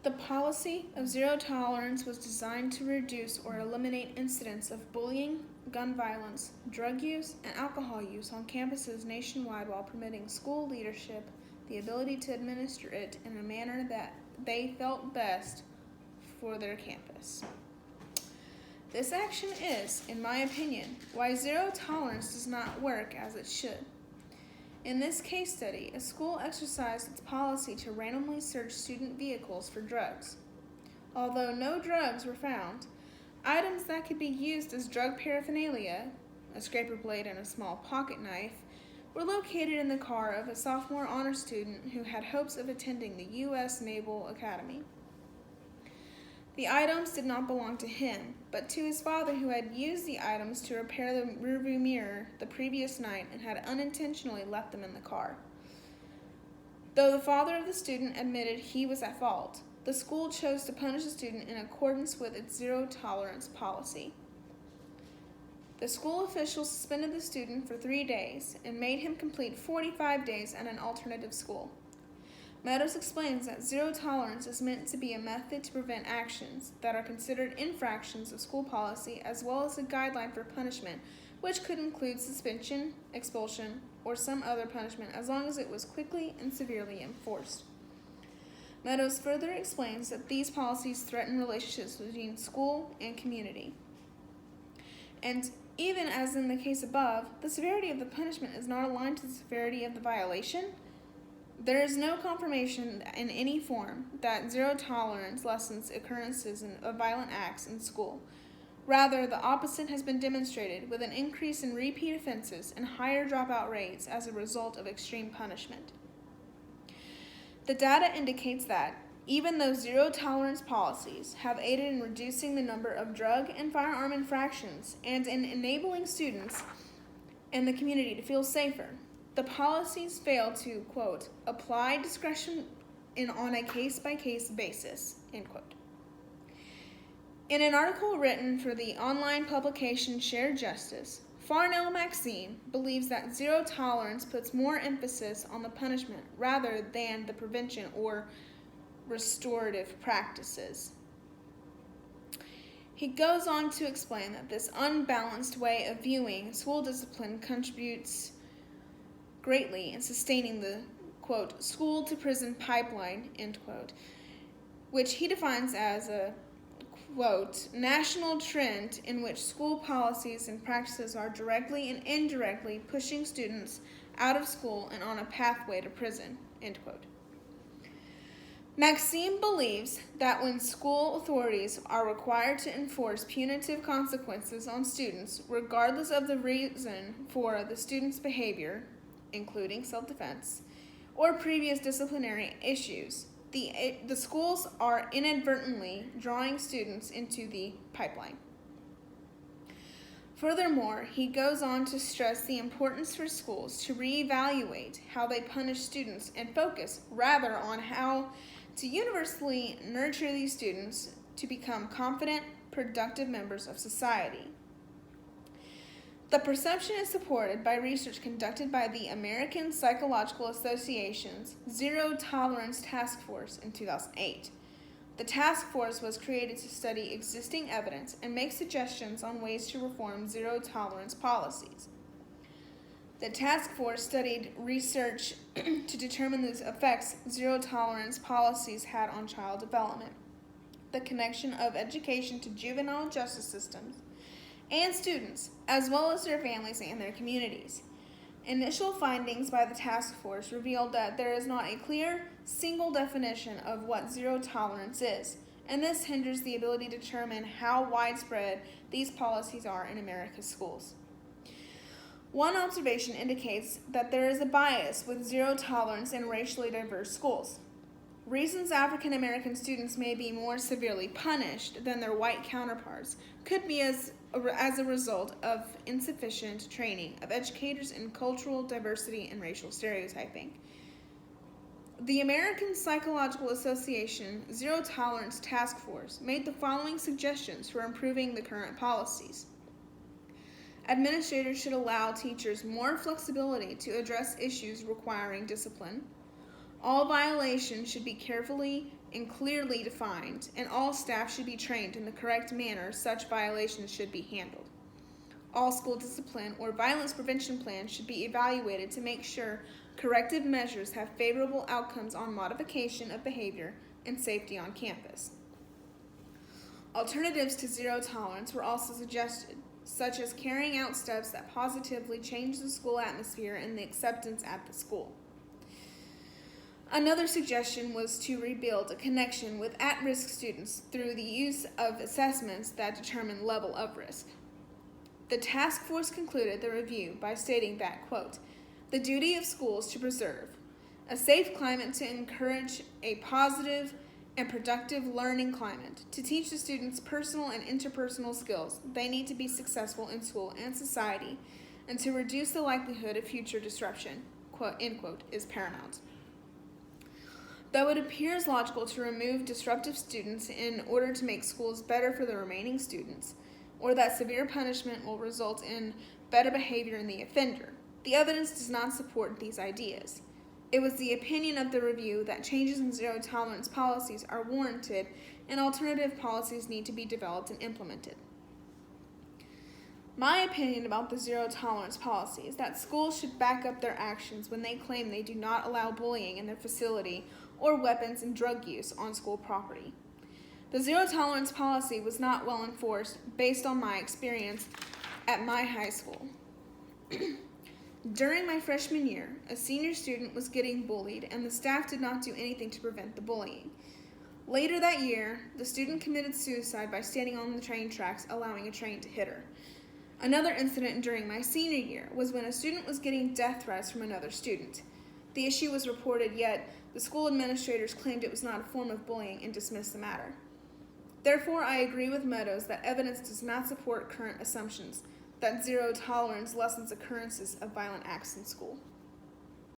The policy of zero tolerance was designed to reduce or eliminate incidents of bullying, gun violence, drug use, and alcohol use on campuses nationwide while permitting school leadership the ability to administer it in a manner that they felt best for their campus. This action is, in my opinion, why zero tolerance does not work as it should. In this case study, a school exercised its policy to randomly search student vehicles for drugs. Although no drugs were found, items that could be used as drug paraphernalia, a scraper blade and a small pocket knife, were located in the car of a sophomore honor student who had hopes of attending the U.S. Naval Academy. The items did not belong to him, but to his father, who had used the items to repair the rearview mirror the previous night and had unintentionally left them in the car. Though the father of the student admitted he was at fault, the school chose to punish the student in accordance with its zero-tolerance policy. The school officials suspended the student for 3 days and made him complete 45 days at an alternative school. Meadows explains that zero tolerance is meant to be a method to prevent actions that are considered infractions of school policy, as well as a guideline for punishment, which could include suspension, expulsion, or some other punishment as long as it was quickly and severely enforced. Meadows further explains that these policies threaten relationships between school and community. And even as in the case above, the severity of the punishment is not aligned to the severity of the violation. There is no confirmation in any form that zero tolerance lessens occurrences of violent acts in school. Rather, the opposite has been demonstrated with an increase in repeat offenses and higher dropout rates as a result of extreme punishment. The data indicates that, even though zero tolerance policies have aided in reducing the number of drug and firearm infractions and in enabling students and the community to feel safer, the policies fail to, quote, apply discretion on a case-by-case basis, end quote. In an article written for the online publication Shared Justice, Farnell Maxine believes that zero tolerance puts more emphasis on the punishment rather than the prevention or restorative practices. He goes on to explain that this unbalanced way of viewing school discipline contributes greatly in sustaining the, quote, school-to-prison pipeline, end quote, which he defines as a, quote, national trend in which school policies and practices are directly and indirectly pushing students out of school and on a pathway to prison, end quote. Maxime believes that when school authorities are required to enforce punitive consequences on students, regardless of the reason for the student's behavior, including self-defense, or previous disciplinary issues, the schools are inadvertently drawing students into the pipeline. Furthermore, he goes on to stress the importance for schools to reevaluate how they punish students and focus rather on how to universally nurture these students to become confident, productive members of society. The perception is supported by research conducted by the American Psychological Association's Zero Tolerance Task Force in 2008. The task force was created to study existing evidence and make suggestions on ways to reform zero tolerance policies. The task force studied research to determine the effects zero tolerance policies had on child development, the connection of education to juvenile justice systems, and students, as well as their families and their communities. Initial findings by the task force revealed that there is not a clear, single definition of what zero tolerance is, and this hinders the ability to determine how widespread these policies are in America's schools. One observation indicates that there is a bias with zero tolerance in racially diverse schools. Reasons African American students may be more severely punished than their white counterparts could be as a result of insufficient training of educators in cultural diversity and racial stereotyping. The American Psychological Association Zero Tolerance Task Force made the following suggestions for improving the current policies. Administrators should allow teachers more flexibility to address issues requiring discipline. All violations should be carefully and clearly defined, and all staff should be trained in the correct manner such violations should be handled. All school discipline or violence prevention plans should be evaluated to make sure corrective measures have favorable outcomes on modification of behavior and safety on campus. Alternatives to zero tolerance were also suggested, such as carrying out steps that positively change the school atmosphere and the acceptance at the school. Another suggestion was to rebuild a connection with at-risk students through the use of assessments that determine level of risk. The task force concluded the review by stating that, quote, the duty of schools to preserve a safe climate to encourage a positive and productive learning climate, to teach the students personal and interpersonal skills they need to be successful in school and society, and to reduce the likelihood of future disruption, quote, end quote, is paramount. Though it appears logical to remove disruptive students in order to make schools better for the remaining students, or that severe punishment will result in better behavior in the offender, the evidence does not support these ideas. It was the opinion of the review that changes in zero-tolerance policies are warranted and alternative policies need to be developed and implemented. My opinion about the zero-tolerance policy is that schools should back up their actions when they claim they do not allow bullying in their facility or weapons and drug use on school property. The zero-tolerance policy was not well enforced based on my experience at my high school. During my freshman year, a senior student was getting bullied and the staff did not do anything to prevent the bullying. Later that year, the student committed suicide by standing on the train tracks, allowing a train to hit her. Another incident during my senior year was when a student was getting death threats from another student. The issue was reported, yet the school administrators claimed it was not a form of bullying and dismissed the matter. Therefore, I agree with Meadows that evidence does not support current assumptions that zero tolerance lessens occurrences of violent acts in school.